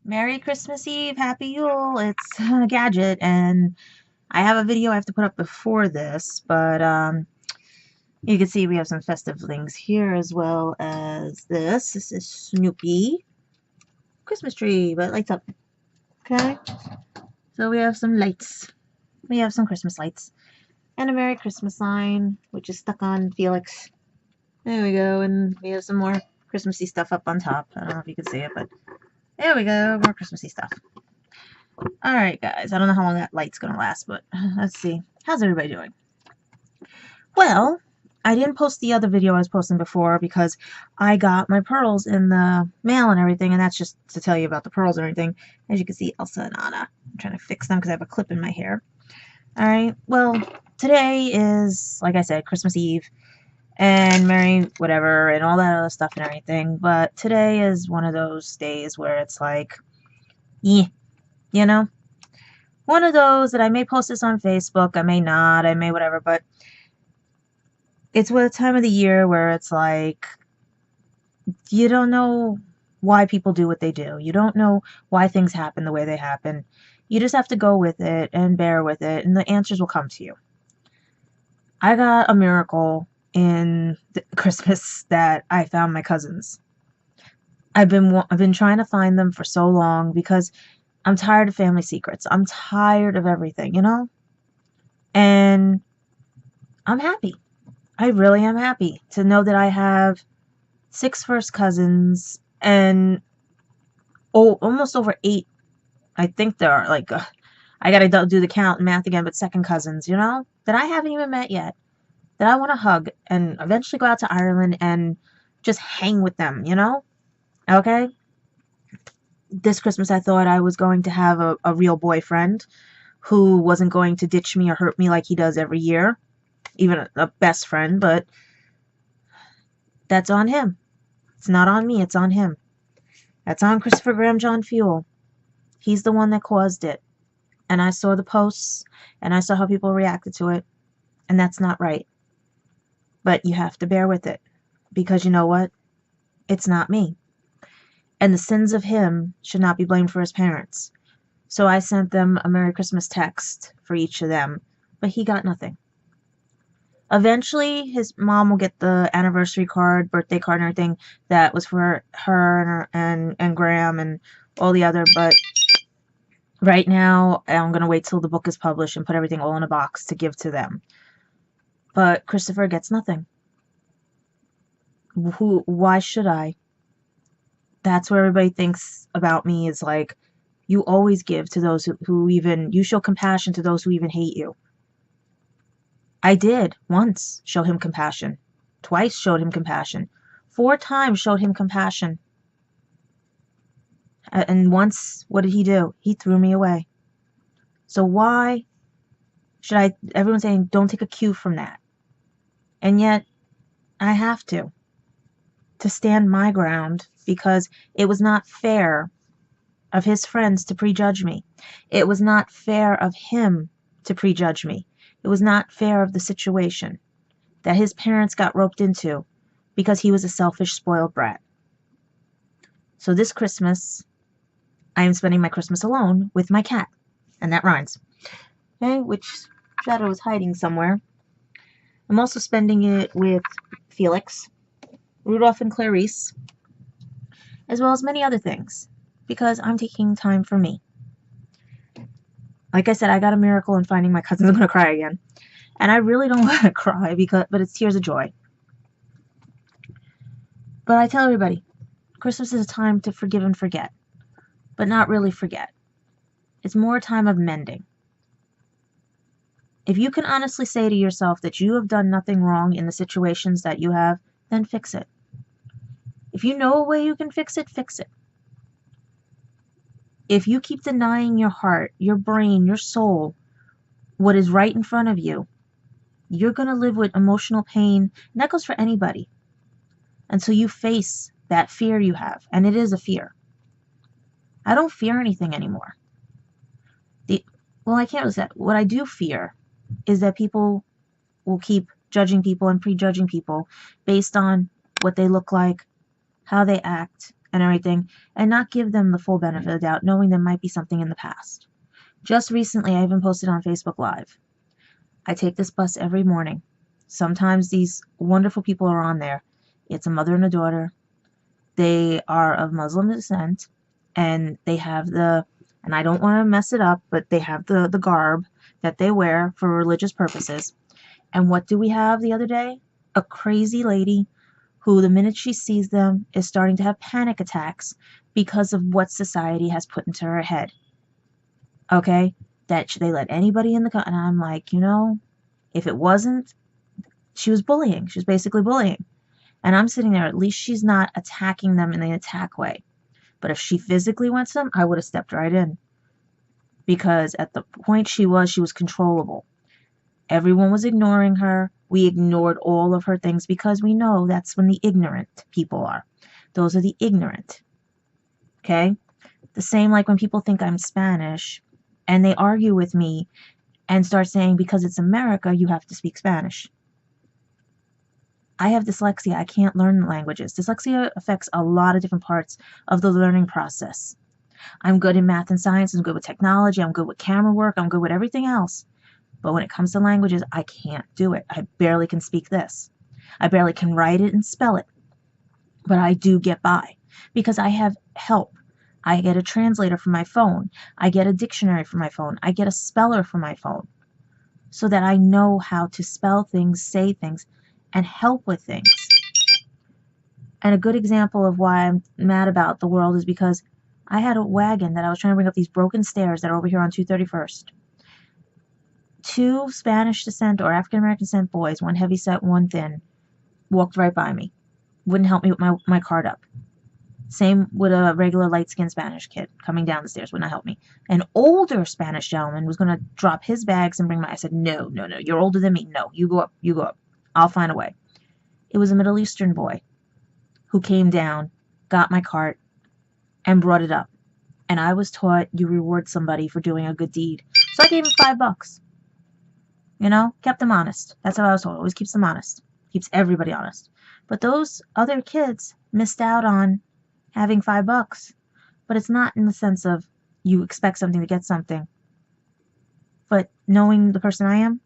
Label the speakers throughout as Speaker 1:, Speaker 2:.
Speaker 1: Merry Christmas Eve, Happy Yule. It's Gadget, and I have a video I have to put up before this, but you can see we have some festive things here as well as this. This is Snoopy Christmas tree, but it lights up. Okay, so we have some lights. We have some Christmas lights and a Merry Christmas sign, which is stuck on Felix. There we go, and we have some more Christmassy stuff up on top. I don't know if you can see it, but there we go, more Christmassy stuff. Alright, guys, I don't know how long that light's gonna last, but let's see. How's everybody doing? Well, I didn't post the other video I was posting before because I got my pearls in the mail and everything, and that's just to tell you about the pearls and everything. As you can see, Elsa and Anna. I'm trying to fix them because I have a clip in my hair. Alright, well, today is, like I said, Christmas Eve, and Merry whatever, and all that other stuff and everything, but today is one of those days where it's like, yeah. You know, one of those that I may post this on Facebook, I may not, I may whatever, but it's the time of the year where it's like, you don't know why people do what they do. You don't know why things happen the way they happen. You just have to go with it and bear with it, and the answers will come to you. I got a miracle in Christmas that I found my cousins. I've been trying to find them for so long because I'm tired of family secrets. I'm tired of everything, you know? And I'm happy. I really am happy to know that I have 6 first cousins and almost over 8. I think there are like, I gotta do the count and math again, but second cousins, you know? That I haven't even met yet. That I want to hug and eventually go out to Ireland and just hang with them, you know? Okay? This Christmas I thought I was going to have a real boyfriend who wasn't going to ditch me or hurt me like he does every year. Even a best friend, but that's on him. It's not on me, it's on him. That's on Christopher Graham John Fuel. He's the one that caused it. And I saw the posts, and I saw how people reacted to it, and that's not right. But you have to bear with it, because you know what? It's not me. And the sins of him should not be blamed for his parents. So I sent them a Merry Christmas text for each of them, but he got nothing. Eventually, his mom will get the anniversary card, birthday card, and everything that was for her and Graham and all the other, but right now, I'm going to wait till the book is published and put everything all in a box to give to them. But Christopher gets nothing. Why should I? That's where everybody thinks about me is like, you always give to those who even, you show compassion to those who even hate you. I did once show him compassion. Twice showed him compassion. 4 times showed him compassion. And once, what did he do? He threw me away. So why should everyone's saying, don't take a cue from that. And yet, I have to stand my ground, because it was not fair of his friends to prejudge me. It was not fair of him to prejudge me. It was not fair of the situation that his parents got roped into because he was a selfish, spoiled brat. So this Christmas, I am spending my Christmas alone with my cat. And that rhymes. Okay, which Shadow is hiding somewhere. I'm also spending it with Felix, Rudolph and Clarice, as well as many other things, because I'm taking time for me. Like I said, I got a miracle in finding my cousins. I'm going to cry again. And I really don't want to cry, but it's tears of joy. But I tell everybody, Christmas is a time to forgive and forget, but not really forget. It's more a time of mending. If you can honestly say to yourself that you have done nothing wrong in the situations that you have, then fix it. If you know a way you can fix it, fix it. If you keep denying your heart, your brain, your soul, what is right in front of you, you're going to live with emotional pain, and that goes for anybody, until you face that fear you have, and it is a fear. I don't fear anything anymore. I can't really say that. What I do fear is that people will keep judging people and prejudging people based on what they look like, how they act, and everything, and not give them the full benefit of the doubt, knowing there might be something in the past. Just recently, I even posted on Facebook Live. I take this bus every morning. Sometimes these wonderful people are on there. It's a mother and a daughter. They are of Muslim descent, and they have and I don't want to mess it up, but they have the garb that they wear for religious purposes. And what do we have the other day? A crazy lady who, the minute she sees them, is starting to have panic attacks because of what society has put into her head. Okay? That they let anybody in and I'm like, if it wasn't, she was bullying. She was basically bullying. And I'm sitting there, at least she's not attacking them in the attack way. But if she physically went to them, I would have stepped right in. Because at the point she was controllable. Everyone was ignoring her. We ignored all of her things because we know that's when the ignorant people are. Those are the ignorant. Okay? The same like when people think I'm Spanish and they argue with me and start saying because it's America, you have to speak Spanish. I have dyslexia. I can't learn languages. Dyslexia affects a lot of different parts of the learning process. I'm good in math and science. I'm good with technology. I'm good with camera work. I'm good with everything else. But when it comes to languages, I can't do it. I barely can speak this. I barely can write it and spell it. But I do get by because I have help. I get a translator for my phone. I get a dictionary for my phone. I get a speller for my phone so that I know how to spell things, say things, and help with things. And a good example of why I'm mad about the world is because I had a wagon that I was trying to bring up these broken stairs that are over here on 231st. 2 Spanish descent or African American descent boys, one heavy set, one thin, walked right by me. Wouldn't help me with my cart up. Same with a regular light-skinned Spanish kid coming down the stairs, would not help me. An older Spanish gentleman was going to drop his bags and bring I said, no, you're older than me. No, you go up. I'll find a way. It was a Middle Eastern boy who came down, got my cart, and brought it up. And I was taught you reward somebody for doing a good deed. So I gave him $5. Kept them honest. That's how I was told. Always keeps them honest. Keeps everybody honest. But those other kids missed out on having $5. But it's not in the sense of you expect something to get something. But knowing the person I am,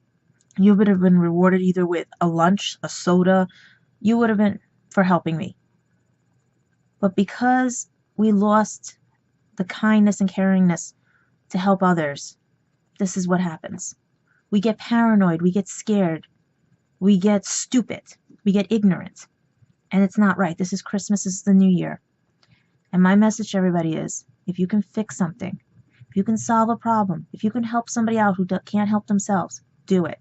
Speaker 1: you would have been rewarded either with a lunch, a soda. You would have been for helping me. But because we lost the kindness and caringness to help others, this is what happens. We get paranoid. We get scared. We get stupid. We get ignorant. And it's not right. This is Christmas. This is the New Year. And my message to everybody is, if you can fix something, if you can solve a problem, if you can help somebody out who can't help themselves, do it.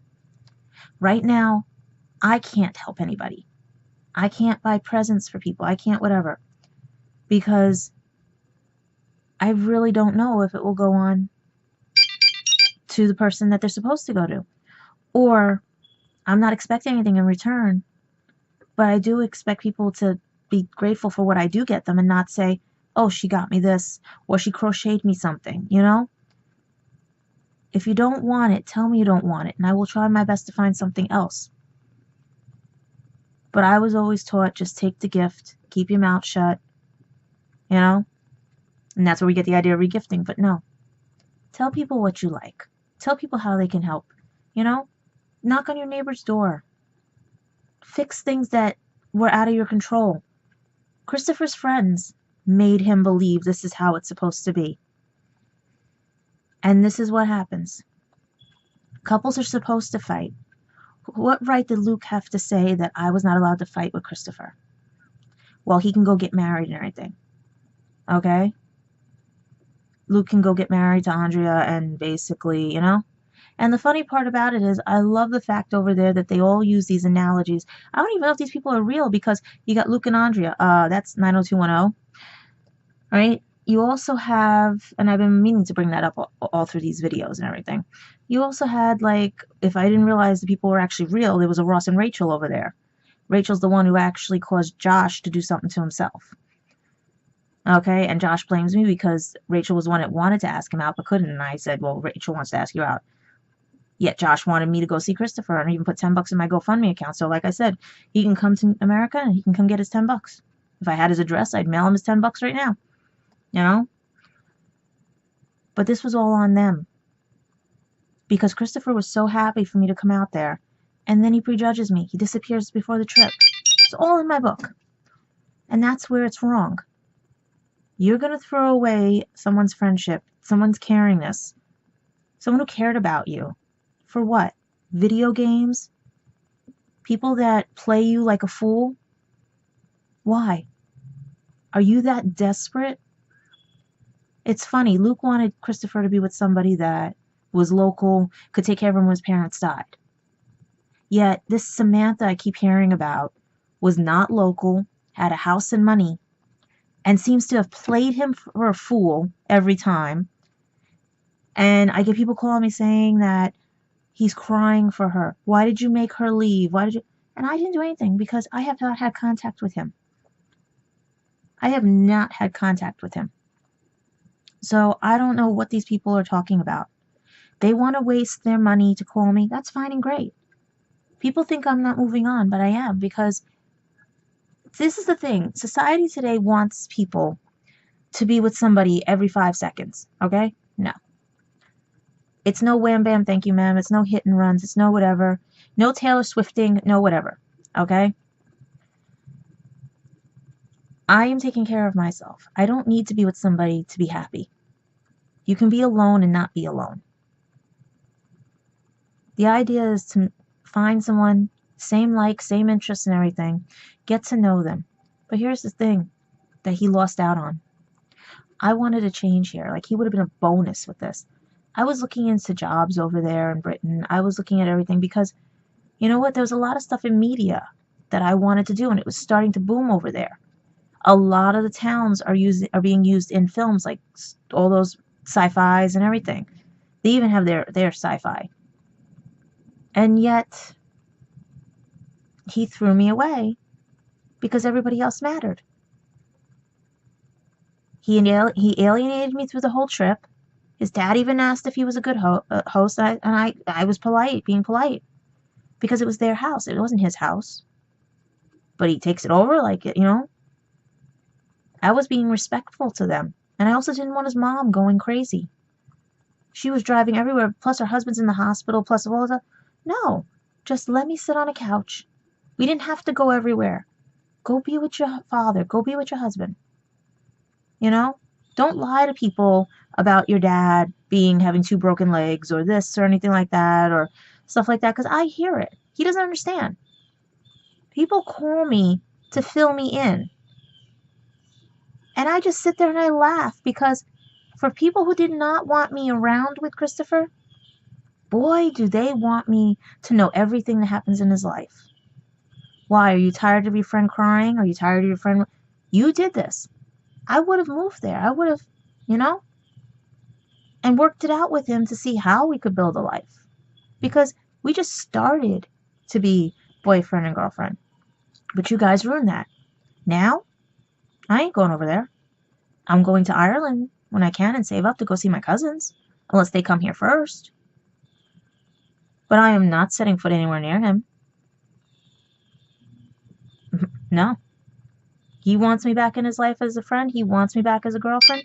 Speaker 1: Right now, I can't help anybody. I can't buy presents for people. I can't whatever. Because I really don't know if it will go on to the person that they're supposed to go to. Or I'm not expecting anything in return. But I do expect people to be grateful for what I do get them and not say, oh, she got me this, or she crocheted me something, If you don't want it, tell me you don't want it, and I will try my best to find something else. But I was always taught, just take the gift, keep your mouth shut, And that's where we get the idea of regifting, but no. Tell people what you like. Tell people how they can help, Knock on your neighbor's door. Fix things that were out of your control. Christopher's friends made him believe this is how it's supposed to be. And this is what happens. Couples are supposed to fight. What right did Luke have to say that I was not allowed to fight with Christopher? Well, he can go get married and everything. Okay? Luke can go get married to Andrea and basically, And the funny part about it is I love the fact over there that they all use these analogies. I don't even know if these people are real because you got Luke and Andrea. That's 90210. Right? You also have, and I've been meaning to bring that up all through these videos and everything. You also had, if I didn't realize the people were actually real, there was a Ross and Rachel over there. Rachel's the one who actually caused Josh to do something to himself. Okay, and Josh blames me because Rachel was the one that wanted to ask him out but couldn't, and I said, well, Rachel wants to ask you out. Yet Josh wanted me to go see Christopher and even put $10 in my GoFundMe account. So like I said, he can come to America and he can come get his $10. If I had his address, I'd mail him his $10 right now. You know? But this was all on them. Because Christopher was so happy for me to come out there. And then he prejudges me. He disappears before the trip. It's all in my book. And that's where it's wrong. You're going to throw away someone's friendship, someone's caringness, someone who cared about you. For what? Video games? People that play you like a fool? Why? Are you that desperate? It's funny. Luke wanted Christopher to be with somebody that was local, could take care of him when his parents died. Yet this Samantha I keep hearing about was not local, had a house and money, and seems to have played him for a fool every time. And I get people calling me saying that he's crying for her. Why did you make her leave? Why did you? And I didn't do anything because I have not had contact with him. I have not had contact with him. So I don't know what these people are talking about. They want to waste their money to call me. That's fine and great. People think I'm not moving on, but I am, because this is the thing. Society today wants people to be with somebody every 5 seconds, okay? No. It's no wham bam, thank you, ma'am. It's no hit and runs. It's no whatever. No Taylor Swifting, no whatever, okay? I am taking care of myself. I don't need to be with somebody to be happy. You can be alone and not be alone. The idea is to find someone, same likes, same interests and everything, get to know them. But here's the thing that he lost out on. I wanted a change here. Like, he would have been a bonus with this. I was looking into jobs over there in Britain. I was looking at everything because, you know what, there was a lot of stuff in media that I wanted to do, and it was starting to boom over there. A lot of the towns are being used in films, like all those sci-fis and everything. They even have their sci-fi. And yet, he threw me away because everybody else mattered. He alienated me through the whole trip. His dad even asked if he was a good host, and I was polite, being polite, because it was their house. It wasn't his house. But he takes it over like, you know. I was being respectful to them. And I also didn't want his mom going crazy. She was driving everywhere, plus her husband's in the hospital, plus all the... No, just let me sit on a couch. We didn't have to go everywhere. Go be with your father. Go be with your husband. You know? Don't lie to people about your dad having 2 broken legs or this or anything like that or stuff like that, because I hear it. He doesn't understand. People call me to fill me in. And I just sit there and I laugh, because for people who did not want me around with Christopher, boy, do they want me to know everything that happens in his life. Why? Are you tired of your friend crying? Are you tired of your friend? You did this. I would have moved there. I would have, you know, and worked it out with him to see how we could build a life. Because we just started to be boyfriend and girlfriend. But you guys ruined that. Now, I ain't going over there. I'm going to Ireland when I can and save up to go see my cousins, unless they come here first. But I am not setting foot anywhere near him. No. He wants me back in his life as a friend. He wants me back as a girlfriend.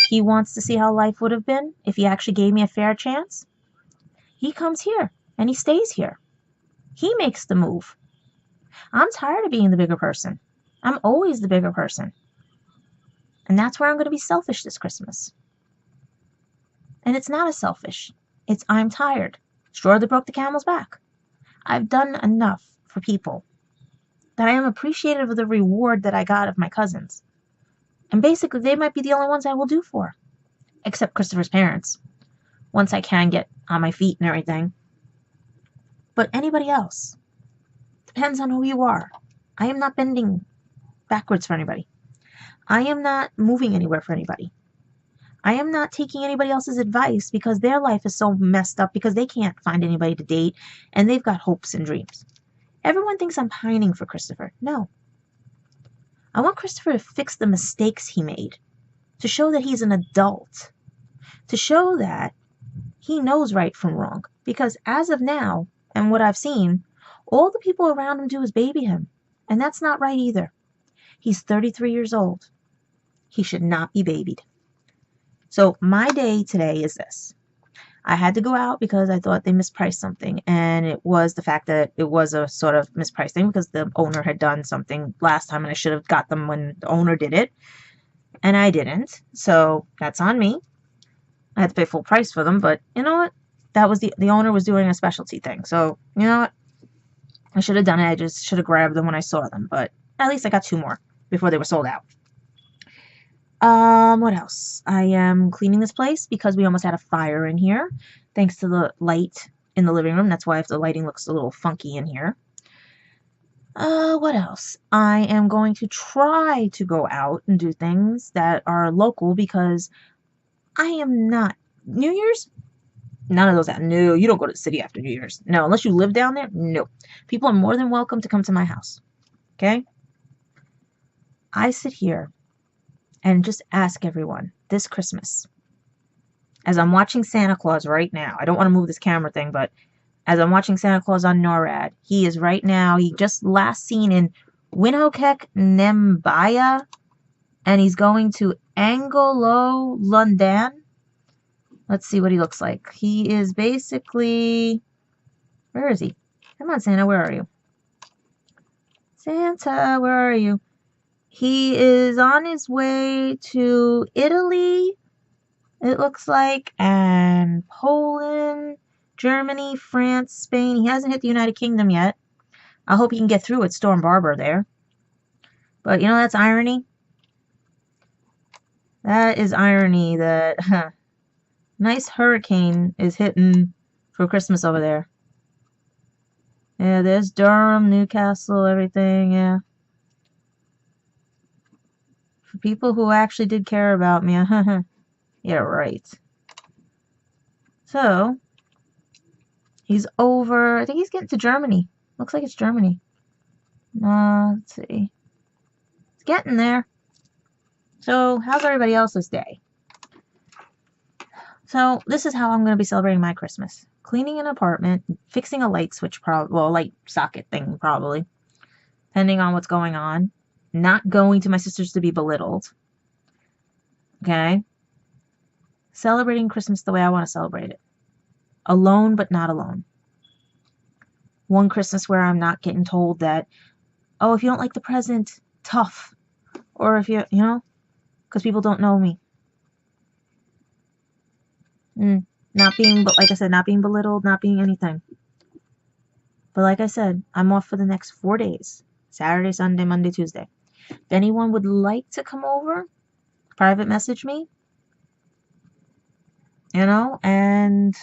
Speaker 1: He wants to see how life would have been if he actually gave me a fair chance. He comes here and he stays here. He makes the move. I'm tired of being the bigger person. I'm always the bigger person. And that's where I'm going to be selfish this Christmas. And it's not as selfish. It's I'm tired. Straw that broke the camel's back. I've done enough for people that I am appreciative of the reward that I got of my cousins. And basically, they might be the only ones I will do for. Except Christopher's parents. Once I can get on my feet and everything. But anybody else. Depends on who you are. I am not bending backwards for anybody. I am not moving anywhere for anybody. I am not taking anybody else's advice because their life is so messed up because they can't find anybody to date and they've got hopes and dreams. Everyone thinks I'm pining for Christopher. No. I want Christopher to fix the mistakes he made, to show that he's an adult, to show that he knows right from wrong. Because as of now, and what I've seen, all the people around him do is baby him. And that's not right either. He's 33 years old. He should not be babied. So my day today is this. I had to go out because I thought they mispriced something, and it was the fact that it was a sort of mispriced thing because the owner had done something last time and I should have got them when the owner did it, and I didn't. So that's on me. I had to pay full price for them, but you know what? That was the owner was doing a specialty thing. So, you know what? I should have done it. I just should have grabbed them when I saw them, but at least I got 2 more before they were sold out. What else? I am cleaning this place because we almost had a fire in here, thanks to the light in the living room. That's why if the lighting looks a little funky in here. What else? I am going to try to go out and do things that are local because I am not. New Year's? None of those. No, you don't go to the city after New Year's. No, unless you live down there. No. People are more than welcome to come to my house. Okay? I sit here and just ask everyone this Christmas, as I'm watching Santa Claus right now. I don't want to move this camera thing, but as I'm watching Santa Claus on NORAD, he is right now, he just last seen in Windhoek, Nembaya, and he's going to Anglo, London. Let's see what he looks like. He is basically, where is he? Come on, Santa, where are you? Santa, where are you? He is on his way to Italy, it looks like, and Poland, Germany, France, Spain. He hasn't hit the United Kingdom yet. I hope he can get through with Storm Barbara there. But, you know, that's irony. That is irony that nice hurricane is hitting for Christmas over there. Yeah, there's Durham, Newcastle, everything, yeah. For people who actually did care about me, yeah, right. So, he's over, I think he's getting to Germany. Looks like it's Germany. Let's see. It's getting there. So, how's everybody else's day? So, this is how I'm going to be celebrating my Christmas. Cleaning an apartment, fixing a light switch, well, light socket thing, probably. Depending on what's going on. Not going to my sister's to be belittled. Okay? Celebrating Christmas the way I want to celebrate it. Alone, but not alone. One Christmas where I'm not getting told that, oh, if you don't like the present, tough. Or if you know, because people don't know me. Not being, but like I said, not being belittled, not being anything. But like I said, I'm off for the next 4 days. Saturday, Sunday, Monday, Tuesday. If anyone would like to come over, private message me. You know, and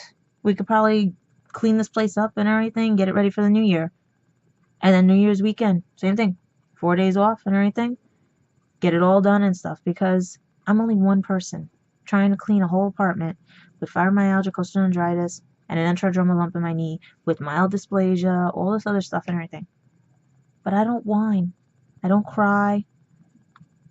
Speaker 1: we could probably clean this place up and everything, get it ready for the new year. And then New Year's weekend, same thing. 4 days off and everything. Get it all done and stuff because I'm only one person trying to clean a whole apartment with fibromyalgia, costochondritis, and an intradermal lump in my knee with mild dysplasia, all this other stuff and everything. But I don't whine. I don't cry.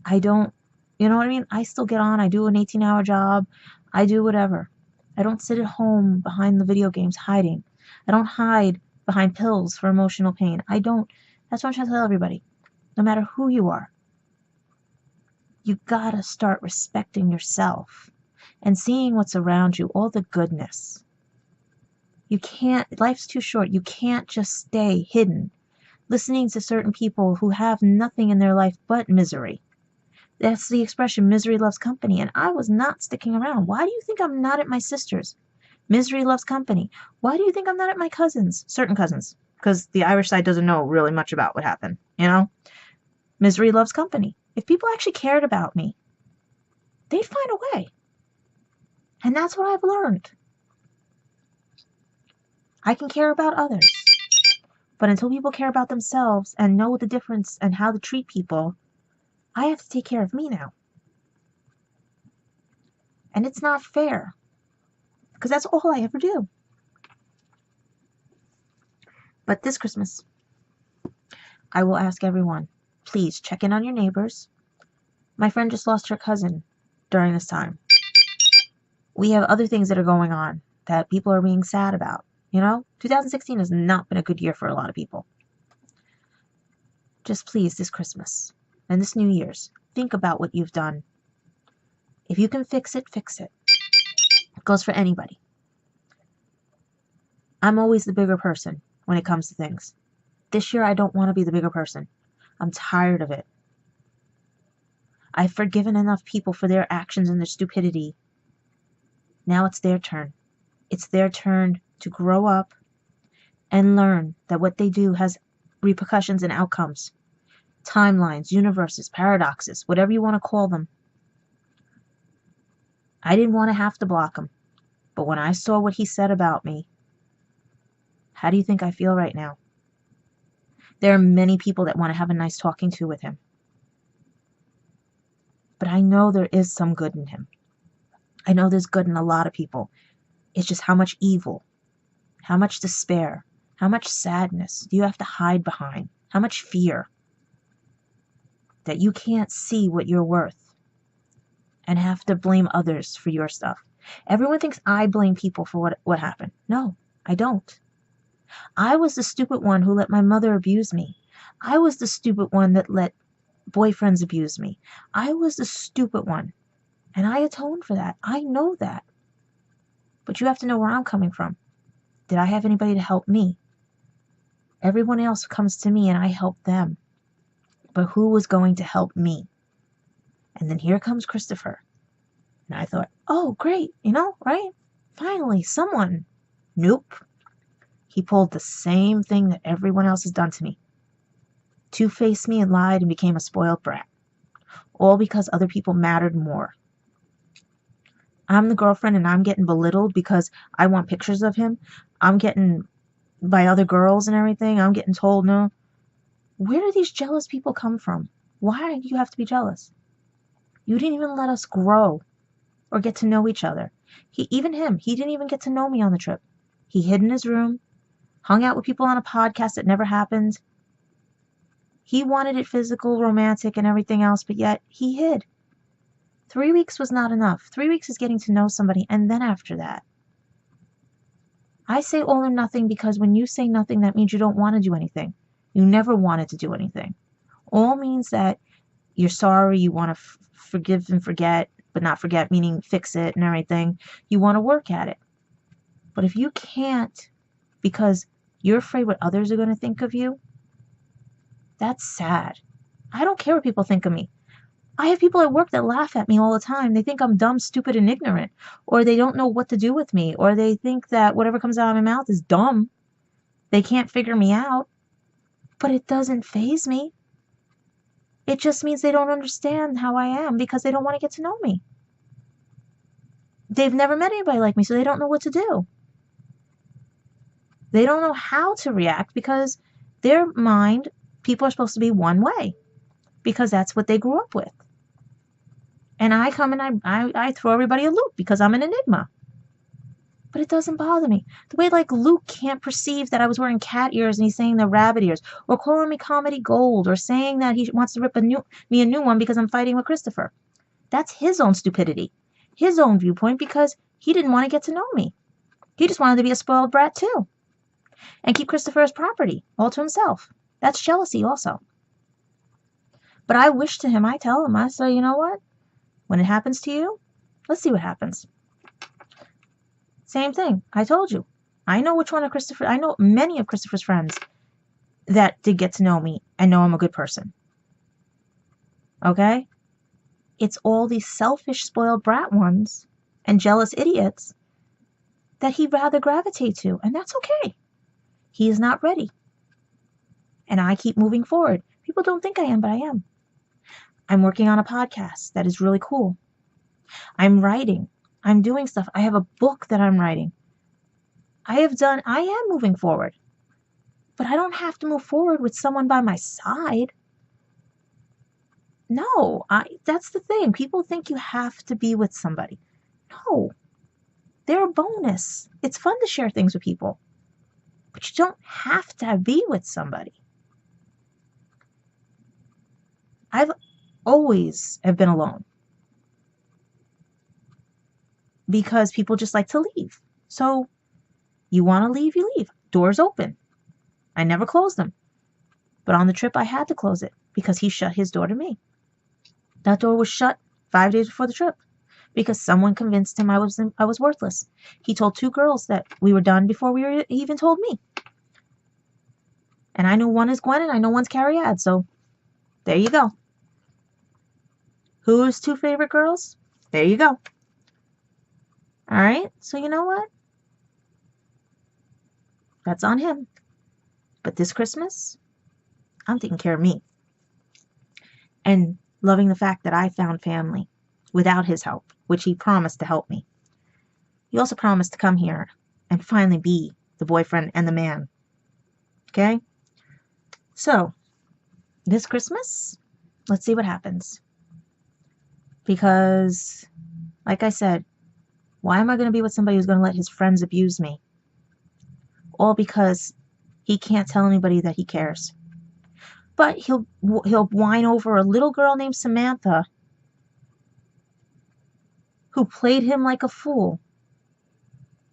Speaker 1: I don't, you know what I mean? I still get on. I do an 18-hour job. I do whatever. I don't sit at home behind the video games hiding. I don't hide behind pills for emotional pain. I don't. That's what I'm trying to tell everybody. No matter who you are, you gotta start respecting yourself and seeing what's around you, all the goodness. You can't, life's too short. You can't just stay hidden, listening to certain people who have nothing in their life but misery. That's the expression, misery loves company. And I was not sticking around. Why do you think I'm not at my sister's? Misery loves company. Why do you think I'm not at my cousins? Certain cousins. Because the Irish side doesn't know really much about what happened. You know? Misery loves company. If people actually cared about me, they'd find a way. And that's what I've learned. I can care about others. But until people care about themselves and know the difference and how to treat people, I have to take care of me now. And it's not fair. Because that's all I ever do. But this Christmas, I will ask everyone, please check in on your neighbors. My friend just lost her cousin during this time. We have other things that are going on that people are being sad about. You know, 2016 has not been a good year for a lot of people. Just please, this Christmas, and this New Year's, think about what you've done. If you can fix it, fix it. It goes for anybody. I'm always the bigger person when it comes to things. This year, I don't want to be the bigger person. I'm tired of it. I've forgiven enough people for their actions and their stupidity. Now it's their turn. It's their turn to grow up and learn that what they do has repercussions and outcomes. Timelines, universes, paradoxes, whatever you want to call them. I didn't want to have to block him. But when I saw what he said about me, how do you think I feel right now? There are many people that want to have a nice talking to with him. But I know there is some good in him. I know there's good in a lot of people. It's just how much evil, how much despair, how much sadness do you have to hide behind? How much fear that you can't see what you're worth and have to blame others for your stuff. Everyone thinks I blame people for what happened. No, I don't. I was the stupid one who let my mother abuse me. I was the stupid one that let boyfriends abuse me. I was the stupid one. And I atoned for that. I know that. But you have to know where I'm coming from. Did I have anybody to help me? Everyone else comes to me and I help them. But who was going to help me? And then here comes Christopher. And I thought, oh, great, right? Finally, someone. Nope. He pulled the same thing that everyone else has done to me. Two-faced me and lied and became a spoiled brat. All because other people mattered more. I'm the girlfriend and I'm getting belittled because I want pictures of him. I'm getting, by other girls and everything, I'm getting told no. Where do these jealous people come from? Why do you have to be jealous? You didn't even let us grow or get to know each other. He didn't even get to know me on the trip. He hid in his room, hung out with people on a podcast that never happened. He wanted it physical, romantic, and everything else, but yet he hid. 3 weeks was not enough. 3 weeks is getting to know somebody, and then after that. I say all or nothing because when you say nothing, that means you don't want to do anything. You never wanted to do anything. All means that you're sorry, you want to forgive and forget, but not forget, meaning fix it and everything. You want to work at it. But if you can't because you're afraid what others are going to think of you, that's sad. I don't care what people think of me. I have people at work that laugh at me all the time. They think I'm dumb, stupid, and ignorant. Or they don't know what to do with me. Or they think that whatever comes out of my mouth is dumb. They can't figure me out. But it doesn't faze me. It just means they don't understand how I am because they don't want to get to know me. They've never met anybody like me, so they don't know what to do. They don't know how to react because their mind, people are supposed to be one way because that's what they grew up with. And I come and I throw everybody a loop because I'm an enigma. But it doesn't bother me. The way like Luke can't perceive that I was wearing cat ears and he's saying they're rabbit ears, or calling me comedy gold, or saying that he wants to rip me a new one because I'm fighting with Christopher. That's his own stupidity, his own viewpoint, because he didn't want to get to know me. He just wanted to be a spoiled brat too. And keep Christopher as property, all to himself. That's jealousy also. But I wish to him, I tell him, I say, you know what? When it happens to you, let's see what happens. Same thing. I told you. I know which one of Christopher, I know many of Christopher's friends that did get to know me and know I'm a good person. Okay? It's all these selfish, spoiled brat ones and jealous idiots that he'd rather gravitate to, and that's okay. He is not ready. And I keep moving forward. People don't think I am, but I am. I'm working on a podcast that is really cool. I'm writing. I'm doing stuff. I have a book that I'm writing. I am moving forward. But I don't have to move forward with someone by my side. No, that's the thing. People think you have to be with somebody. No, they're a bonus. It's fun to share things with people. But you don't have to be with somebody. I've always have been alone. Because people just like to leave. So you want to leave, you leave. Doors open. I never closed them. But on the trip, I had to close it because he shut his door to me. That door was shut 5 days before the trip because someone convinced him I was worthless. He told 2 girls that we were done before he even told me. And I know one is Gwen and I know one's Carrie, so there you go. Who's 2 favorite girls? There you go. Alright, so you know what? That's on him. But this Christmas, I'm taking care of me. And loving the fact that I found family without his help, which he promised to help me. He also promised to come here and finally be the boyfriend and the man. Okay? So, this Christmas, let's see what happens. Because, like I said, why am I going to be with somebody who's going to let his friends abuse me? All because he can't tell anybody that he cares. But he'll whine over a little girl named Samantha who played him like a fool.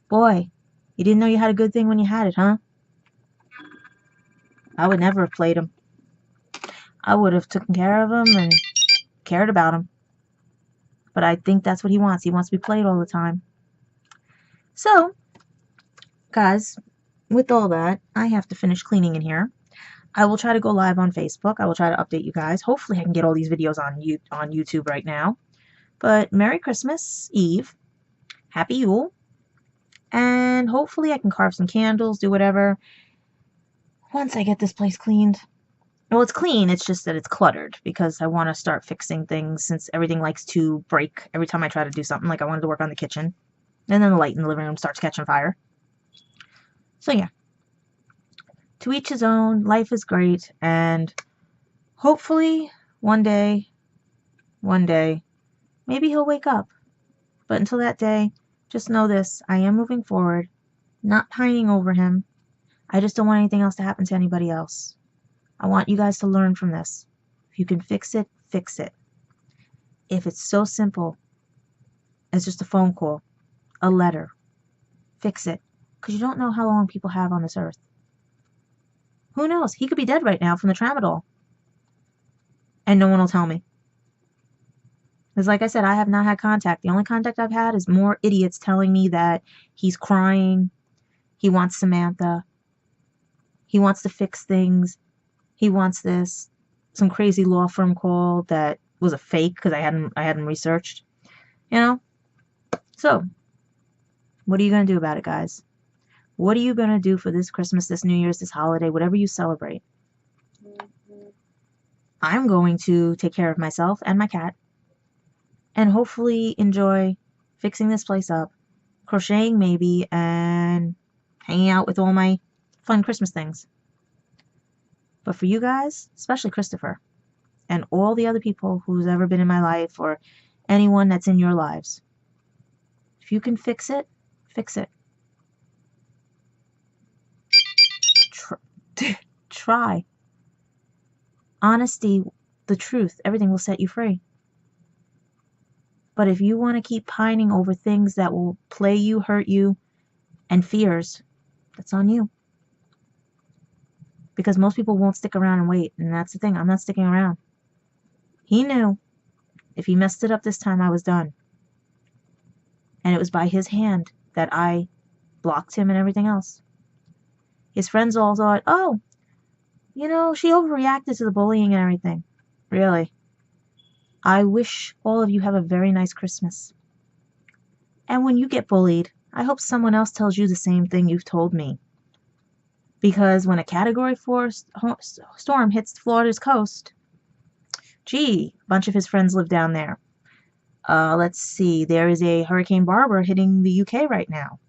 Speaker 1: Boy, you didn't know you had a good thing when you had it, huh? I would never have played him. I would have taken care of him and cared about him. But I think that's what he wants. He wants to be played all the time. So, guys, with all that, I have to finish cleaning in here. I will try to go live on Facebook. I will try to update you guys. Hopefully I can get all these videos on YouTube right now. But Merry Christmas Eve. Happy Yule. And hopefully I can carve some candles, do whatever. Once I get this place cleaned. Well, it's clean. It's just that it's cluttered because I want to start fixing things since everything likes to break every time I try to do something. Like I wanted to work on the kitchen. And then the light in the living room starts catching fire. So yeah. To each his own. Life is great. And hopefully one day, maybe he'll wake up. But until that day, just know this. I am moving forward. Not pining over him. I just don't want anything else to happen to anybody else. I want you guys to learn from this. If you can fix it, fix it. If it's so simple as just a phone call, a letter, fix it. Because you don't know how long people have on this earth. Who knows? He could be dead right now from the tramadol. And no one will tell me. Because like I said, I have not had contact. The only contact I've had is more idiots telling me that he's crying. He wants Samantha. He wants to fix things. He wants this. Some crazy law firm call that was a fake because I hadn't researched. You know? So, what are you going to do about it, guys? What are you going to do for this Christmas, this New Year's, this holiday, whatever you celebrate? I'm going to take care of myself and my cat and hopefully enjoy fixing this place up, crocheting maybe, and hanging out with all my fun Christmas things. But for you guys, especially Christopher, and all the other people who's ever been in my life or anyone that's in your lives, if you can fix it, fix it. Try. Honesty, the truth, everything will set you free. But if you want to keep pining over things that will play you, hurt you, and fears, that's on you. Because most people won't stick around and wait, and that's the thing. I'm not sticking around. He knew if he messed it up this time, I was done. And it was by his hand that I blocked him and everything else. His friends all thought, oh, you know, she overreacted to the bullying and everything. Really. I wish all of you have a very nice Christmas. And when you get bullied, I hope someone else tells you the same thing you've told me. Because when a Category 4 storm hits Florida's coast, gee, a bunch of his friends live down there. Let's see, there is a Hurricane Barbara hitting the UK right now.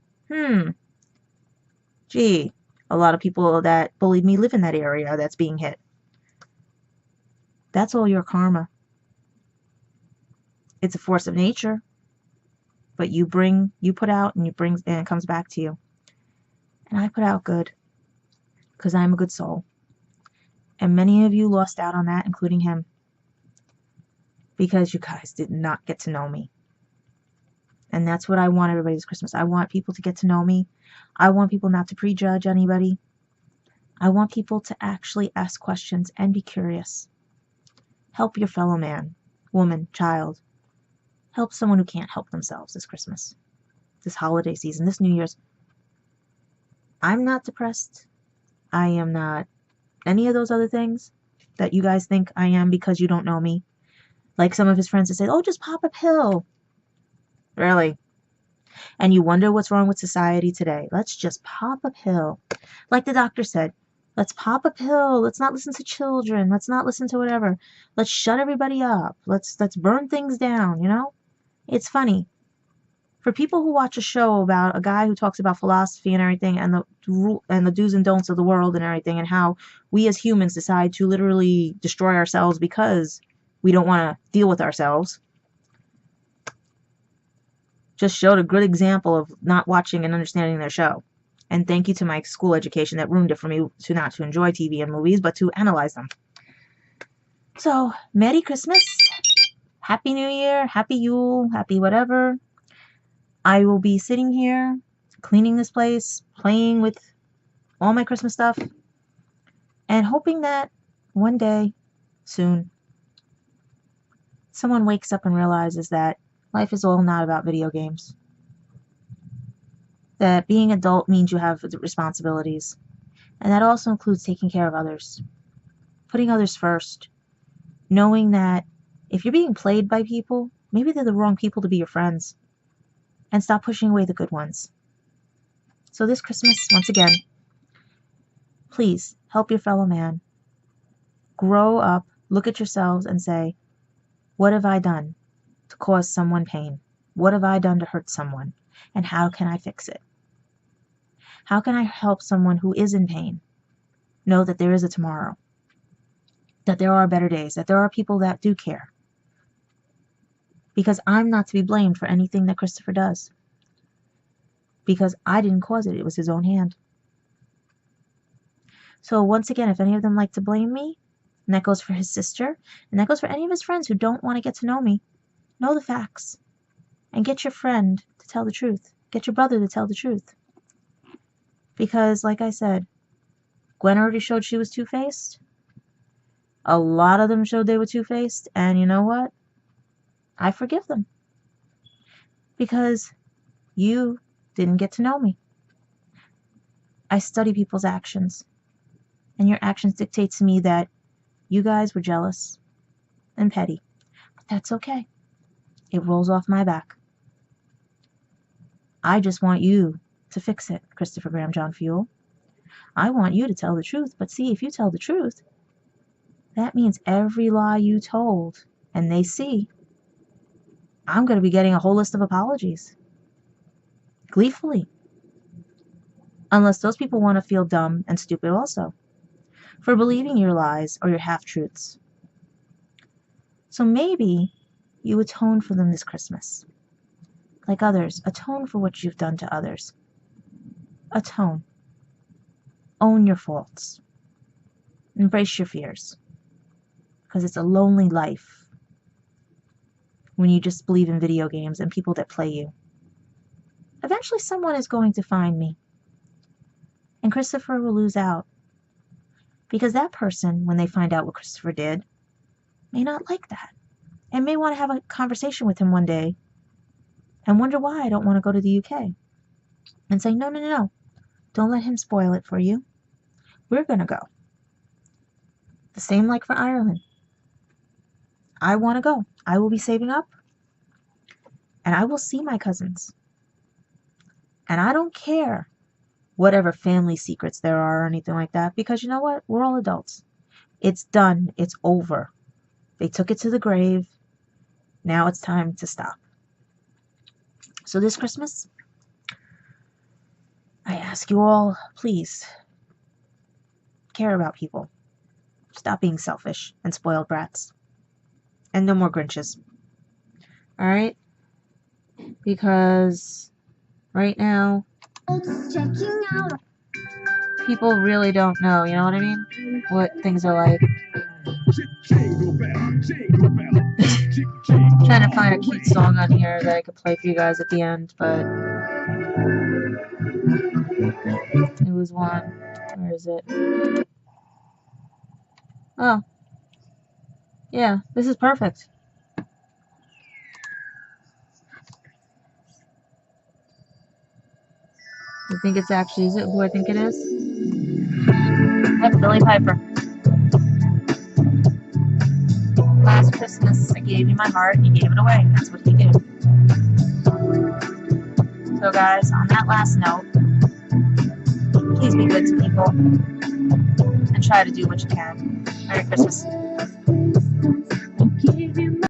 Speaker 1: Gee, a lot of people that bullied me live in that area that's being hit. That's all your karma. It's a force of nature. But you put out and and it comes back to you. And I put out good. Because I'm a good soul. And many of you lost out on that, including him. Because you guys did not get to know me. And that's what I want everybody this Christmas. I want people to get to know me. I want people not to prejudge anybody. I want people to actually ask questions and be curious. Help your fellow man, woman, child. Help someone who can't help themselves this Christmas, this holiday season, this New Year's. I'm not depressed. I am not any of those other things that you guys think I am because you don't know me. Like some of his friends that say, oh, just pop a pill. Really? And you wonder what's wrong with society today. Let's just pop a pill. Like the doctor said, let's pop a pill. Let's not listen to children. Let's not listen to whatever. Let's shut everybody up. Let's burn things down, you know? It's funny. For people who watch a show about a guy who talks about philosophy and everything and the do's and don'ts of the world and everything and how we as humans decide to literally destroy ourselves because we don't want to deal with ourselves, just showed a good example of not watching and understanding their show. And thank you to my school education that ruined it for me to not to enjoy TV and movies, but to analyze them. So, Merry Christmas, Happy New Year, Happy Yule, Happy whatever. I will be sitting here, cleaning this place, playing with all my Christmas stuff, and hoping that one day, soon, someone wakes up and realizes that life is all not about video games. That being adult means you have responsibilities. And that also includes taking care of others. Putting others first. Knowing that if you're being played by people, maybe they're the wrong people to be your friends. And stop pushing away the good ones. So this Christmas, once again, please help your fellow man. Grow up, look at yourselves and say, what have I done to cause someone pain? What have I done to hurt someone? And how can I fix it? How can I help someone who is in pain know that there is a tomorrow? That there are better days, that there are people that do care. Because I'm not to be blamed for anything that Christopher does. Because I didn't cause it, it was his own hand. So once again, if any of them like to blame me, and that goes for his sister, and that goes for any of his friends who don't want to get to know the facts. And get your friend to tell the truth. Get your brother to tell the truth. Because, like I said, Gwen already showed she was two-faced. A lot of them showed they were two-faced, and you know what? I forgive them. Because you didn't get to know me. I study people's actions. And your actions dictate to me that you guys were jealous and petty. But that's okay. It rolls off my back. I just want you to fix it, Christopher Graham John Fuel. I want you to tell the truth. But see, if you tell the truth, that means every lie you told, and they see, I'm going to be getting a whole list of apologies. Gleefully. Unless those people want to feel dumb and stupid also. For believing your lies or your half-truths. So maybe you atone for them this Christmas. Like others, atone for what you've done to others. Atone. Own your faults. Embrace your fears. Because it's a lonely life when you just believe in video games and people that play you. Eventually someone is going to find me. And Christopher will lose out. Because that person, when they find out what Christopher did, may not like that. And may want to have a conversation with him one day and wonder why I don't want to go to the UK. And say, no. Don't let him spoil it for you. We're going to go. The same like for Ireland. I want to go. I will be saving up. And I will see my cousins. And I don't care whatever family secrets there are or anything like that. Because you know what? We're all adults. It's done. It's over. They took it to the grave. Now it's time to stop. So this Christmas, I ask you all, please, care about people. Stop being selfish and spoiled brats. And no more Grinches. Alright? Because right now, people really don't know, you know what I mean? What things are like. Trying to find a cute song on here that I could play for you guys at the end, but it was one. Where is it? Oh. Yeah, this is perfect. You think it's actually, is it who I think it is? Yep, Billy Piper. Last Christmas, I gave you my heart, and you gave it away. That's what he did. So guys, on that last note, please be good to people and try to do what you can. Merry Christmas.